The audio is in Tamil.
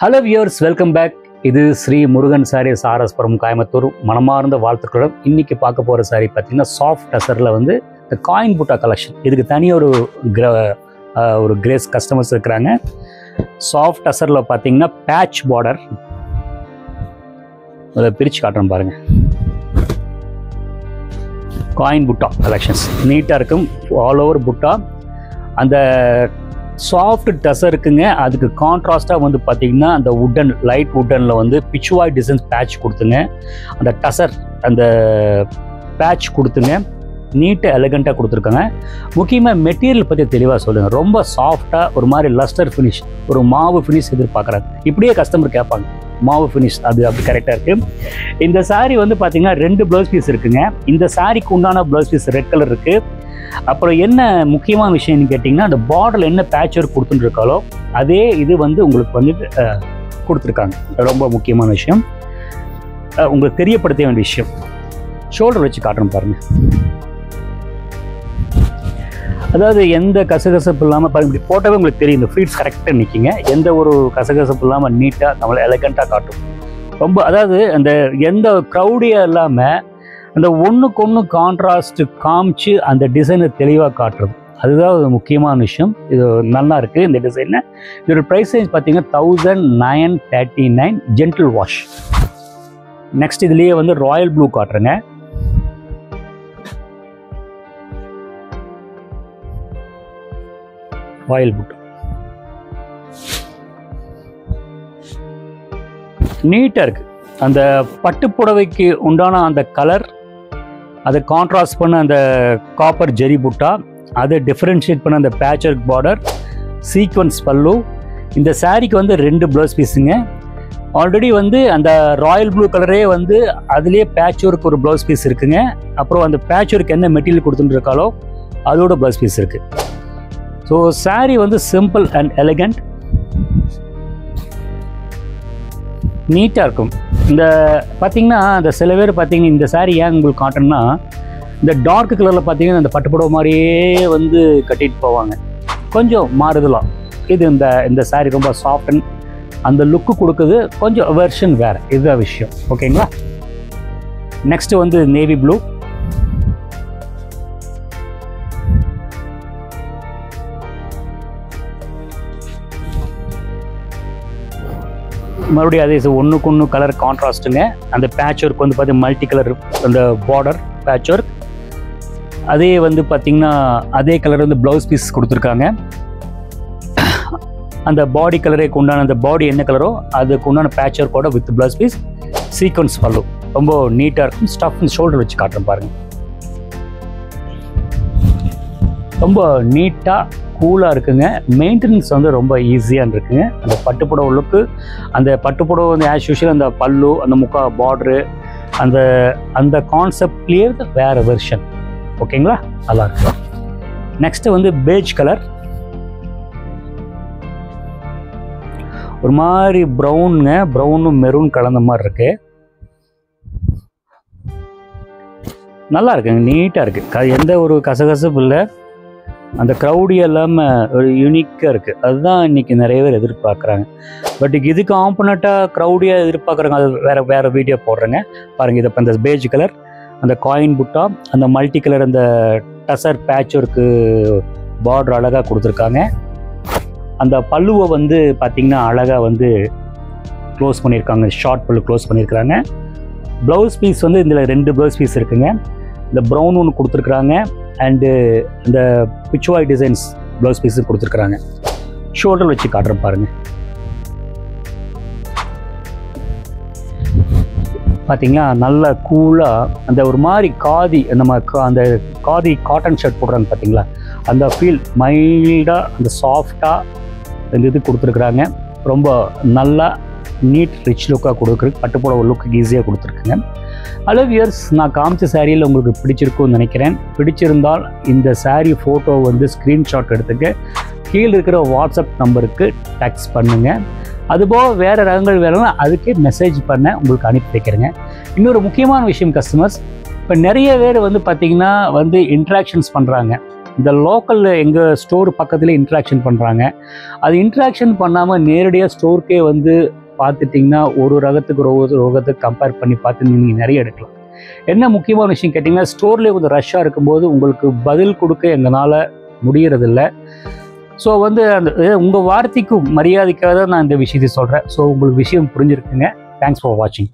Hello viewers, welcome back. இது ஸ்ரீ முருகன் சாரீஸ் ஆர்எஸ்புரம் கோயம்புத்தூர் மனமார்ந்த வாழ்த்துக்களுடன் இன்னைக்கு பார்க்க போகிற சாரீ பார்த்தீங்கன்னா சாஃப்ட் டசரில் வந்து இந்த காயின் புட்டா கலெக்ஷன். இதுக்கு தனியாக ஒரு கிரேஸ் கஸ்டமர்ஸ் இருக்கிறாங்க. சாஃப்ட் டசரில் பார்த்தீங்கன்னா பேட்ச் பார்டர், அதை பிரித்து காட்டுறேன் பாருங்கள். காயின் புட்டா கலெக்ஷன்ஸ் நீட்டாக இருக்கும், ஆல் ஓவர் புட்டா. அந்த சாஃப்ட் டசருக்குங்க அதுக்கு கான்ட்ராஸ்டாக வந்து பார்த்திங்கன்னா அந்த உட்டன் லைட் உட்டனில் வந்து பிச்சுவாய் டிசைன்ஸ் பேட்ச் கொடுத்துங்க. அந்த டசர் அந்த பேட்ச் கொடுத்துங்க, நீட்டாக எலகண்ட்டாக கொடுத்துருக்காங்க. முக்கியமாக மெட்டீரியல் பற்றி தெளிவாக சொல்லுங்கள். ரொம்ப சாஃப்டாக ஒரு மாதிரி லஸ்டர் ஃபினிஷ், ஒரு மாவு ஃபினிஷ் எதிர்பார்க்குறாங்க. இப்படியே கஸ்டமர் கேட்பாங்க, மாவு ஃபினிஷ் அது அப்படி கரெக்டாக இருக்குது. இந்த சாரீ வந்து பார்த்திங்கன்னா 2 ப்ளவுஸ் பீஸ் இருக்குங்க. இந்த சாரீக்கு உண்டான ப்ளவுஸ் பீஸ் ரெட் கலர் இருக்குது. அப்புறம் என்ன முக்கியமான விஷயம்னு கேட்டிங்கன்னா, அந்த பார்டரில் என்ன பேட்ச் ஒர்க் கொடுத்துட்டுருக்காலோ அதே இது வந்து உங்களுக்கு வந்து கொடுத்துருக்காங்க. ரொம்ப முக்கியமான விஷயம், உங்களுக்கு தெரியப்படுத்த வேண்டிய விஷயம். ஷோல்டர் வச்சு காட்டுறேன் பாருங்கள். அதாவது எந்த கசகசப்பு இல்லாமல் பாருங்க, இப்படி போட்டவே உங்களுக்கு தெரியும் இந்த ஃப்ளீட்ஸ் கரெக்டாக நிற்கிங்க. எந்த ஒரு கசகசப்பு இல்லாமல் நீட்டாக நம்மளை எலகண்ட்டாக காட்டும். ரொம்ப அதாவது அந்த எந்த க்ரௌடியாக இல்லாமல் அந்த ஒன்றுக்கு ஒன்று கான்ட்ராஸ்ட் காமிச்சு அந்த டிசைனை தெளிவாக காட்டுறது, அதுதான் ஒரு முக்கியமான விஷயம். இது நல்லா இருக்குது இந்த டிசைனில். இதோட ப்ரைஸ் ரேஞ்ச் பார்த்தீங்கன்னா 1939 ஜென்டில் வாஷ். நெக்ஸ்ட் இதுலேயே வந்து ராயல் ப்ளூ காட்டுறேங்க. ராயல் ப்ளூ நீட்டாக இருக்குது. அந்த பட்டு புடவைக்கு உண்டான அந்த கலர், அதை கான்ட்ராஸ்ட் பண்ண அந்த காப்பர் ஜெரி புட்டா, அதை டிஃப்ரென்ஷியேட் பண்ண அந்த பேட்ச் ஒர்க் பார்டர், சீக்வன்ஸ் பல்லு. இந்த சாரீக்கு வந்து 2 ப்ளவுஸ் பீஸுங்க. ஆல்ரெடி வந்து அந்த ராயல் ப்ளூ கலரே வந்து அதுலேயே பேட்ச் ஒர்க் ஒரு ப்ளவுஸ் பீஸ் இருக்குங்க. அப்புறம் அந்த பேட்ச் ஒர்க் என்ன மெட்டீரியல் கொடுத்துட்டுருக்காலோ அதோட ப்ளவுஸ் பீஸ் இருக்குது. ஸோ சாரீ வந்து சிம்பிள் அண்ட் எலகண்ட், நீட்டாக இருக்கும். இந்த பார்த்திங்கன்னா அந்த சில பேர் பார்த்திங்கன்னா இந்த சாரீ ஏன் உங்களுக்கு காட்டணும்னா, இந்த டார்க் கலரில் பார்த்திங்கன்னா அந்த பட்டுப்புடவை மாதிரியே வந்து கட்டிட்டு போவாங்க, கொஞ்சம் மாறுதலாம். இது இந்த சாரீ ரொம்ப சாஃப்ட் அண்ட் அந்த லுக்கு கொடுக்குது, கொஞ்சம் வெர்ஷன் வேறு, இதுதான் விஷயம். ஓகேங்களா. நெக்ஸ்ட்டு வந்து நேவி ப்ளூ. மறுபடியும் அதே ஒன்றுக்கு ஒன்று கலர் கான்ட்ராஸ்ட்டுங்க. அந்த பேட்ச் ஒர்க் வந்து பார்த்தீங்கன்னா மல்டி கலர், அந்த பார்டர் பேட்ச் ஒர்க். அதே வந்து பார்த்திங்கன்னா அதே கலர் வந்து ப்ளவுஸ் பீஸ் கொடுத்துருக்காங்க. அந்த பாடி கலருக்கு உண்டான அந்த பாடி என்ன கலரோ அதுக்கு உண்டான பேட்ச் ஒர்க்கோட வித் ப்ளவுஸ் பீஸ், சீக்வன்ஸ் பல்லு. ரொம்ப நீட்டாக இருக்கும். ஸ்டஃப் ஷோல்டர் வச்சு காட்டுறேன் பாருங்கள். ரொம்ப நீட்டாக கூலாக இருக்குங்க. மெயின்டெனன்ஸ் வந்து ரொம்ப ஈஸியாக இருக்குங்க. அந்த பட்டுப்புடவை லுக்கு, அந்த பட்டுப்புடவை வந்து ஆஸ் யூஷுவல் அந்த பல்லு, அந்த முக்கா பார்டரு, அந்த கான்செப்ட்லேயே வேறு வெர்ஷன். ஓகேங்களா, நல்லா இருக்கு. நெக்ஸ்ட்டு வந்து பேஜ் கலர், ஒரு மாதிரி ப்ரௌனுங்க, ப்ரௌனும் மெரூன் கலந்த மாதிரி இருக்கு. நல்லா இருக்குங்க, நீட்டாக இருக்குது. எந்த ஒரு கசகசப்பு இல்லை, அந்த க்ரௌடி இல்லாமல் ஒரு யூனிக்காக இருக்குது. அதுதான் இன்றைக்கி நிறைய பேர் எதிர்பார்க்குறாங்க. பட் இதுக்கு ஆப்போனண்ட்டாக க்ரௌடியாக எதிர்பார்க்குறாங்க, அது வேறு வீடியோ போடுறேங்க பாருங்கள். இதை இப்போ இந்த பேஜ் கலர், அந்த காயின் புட்டா, அந்த மல்டி கலர், அந்த டசர் பேட்ச் ஒர்க்கு பார்டர் அழகாக கொடுத்துருக்காங்க. அந்த பல்லுவை வந்து பார்த்திங்கன்னா அழகாக வந்து க்ளோஸ் பண்ணியிருக்காங்க, ஷார்ட் பல்லு க்ளோஸ் பண்ணியிருக்கிறாங்க. ப்ளவுஸ் பீஸ் வந்து இதில் 2 ப்ளவுஸ் பீஸ் இருக்குங்க. இந்த ப்ரௌன் ஒன்று கொடுத்துருக்குறாங்க, அண்டு இந்த பிச்சுவாய் டிசைன்ஸ் ப்ளவுஸ் பீஸு கொடுத்துருக்குறாங்க. ஷோல்டர் வச்சு காட்டுறேன் பாருங்கள். பார்த்தீங்களா, நல்ல கூலாக அந்த ஒரு மாதிரி காதி, அந்த காதி காட்டன் ஷர்ட் போடுறாங்க பார்த்தீங்களா, அந்த ஃபீல் மைல்டாக அந்த சாஃப்டாக இந்த இது கொடுத்துருக்குறாங்க. ரொம்ப நல்லா நீட் ரிச் லுக்காக கொடுக்குறது, பட்டுப்புடவை லுக்கு ஈஸியாக கொடுத்துருக்குங்க. ஹலோ வியர்ஸ், நான் காமிச்ச சாரியில் உங்களுக்கு பிடிச்சிருக்கும்னு நினைக்கிறேன். பிடிச்சிருந்தால் இந்த சாரீ ஃபோட்டோ வந்து ஸ்க்ரீன்ஷாட் எடுத்துக்க கீழே இருக்கிற வாட்ஸ்அப் நம்பருக்கு டெக்ஸ்ட் பண்ணுங்கள். அதுபோக வேறு ரகங்கள் வேணும்னா அதுக்கே மெசேஜ் பண்ண உங்களுக்கு அனுப்பி வைக்கிறேங்க. இன்னொரு முக்கியமான விஷயம் கஸ்டமர்ஸ், இப்போ நிறைய பேர் வந்து பார்த்திங்கன்னா வந்து இன்ட்ராக்ஷன்ஸ் பண்ணுறாங்க. இந்த லோக்கலில் எங்கள் ஸ்டோர் பக்கத்துலேயே இன்ட்ராக்ஷன் பண்ணுறாங்க. அது இன்ட்ராக்ஷன் பண்ணாமல் நேரடியாக ஸ்டோருக்கே வந்து பார்த்துட்டிங்கன்னா ஒரு ரகத்துக்கு ஒரு ரகத்துக்கு கம்பேர் பண்ணி பார்த்து நீங்கள் நிறைய எடுக்கலாம். என்ன முக்கியமான விஷயம் கேட்டிங்கன்னா, ஸ்டோர்லேயே கொஞ்சம் ரஷ்ஷாக இருக்கும்போது உங்களுக்கு பதில் கொடுக்க எங்களால் முடியறதில்ல. ஸோ வந்து அந்த உங்கள் வார்த்தைக்கு மரியாதைக்காக தான் நான் இந்த விஷயத்தை சொல்கிறேன். ஸோ உங்களுக்கு விஷயம் புரிஞ்சிருக்குங்க. தேங்க்ஸ் ஃபார் வாட்சிங்.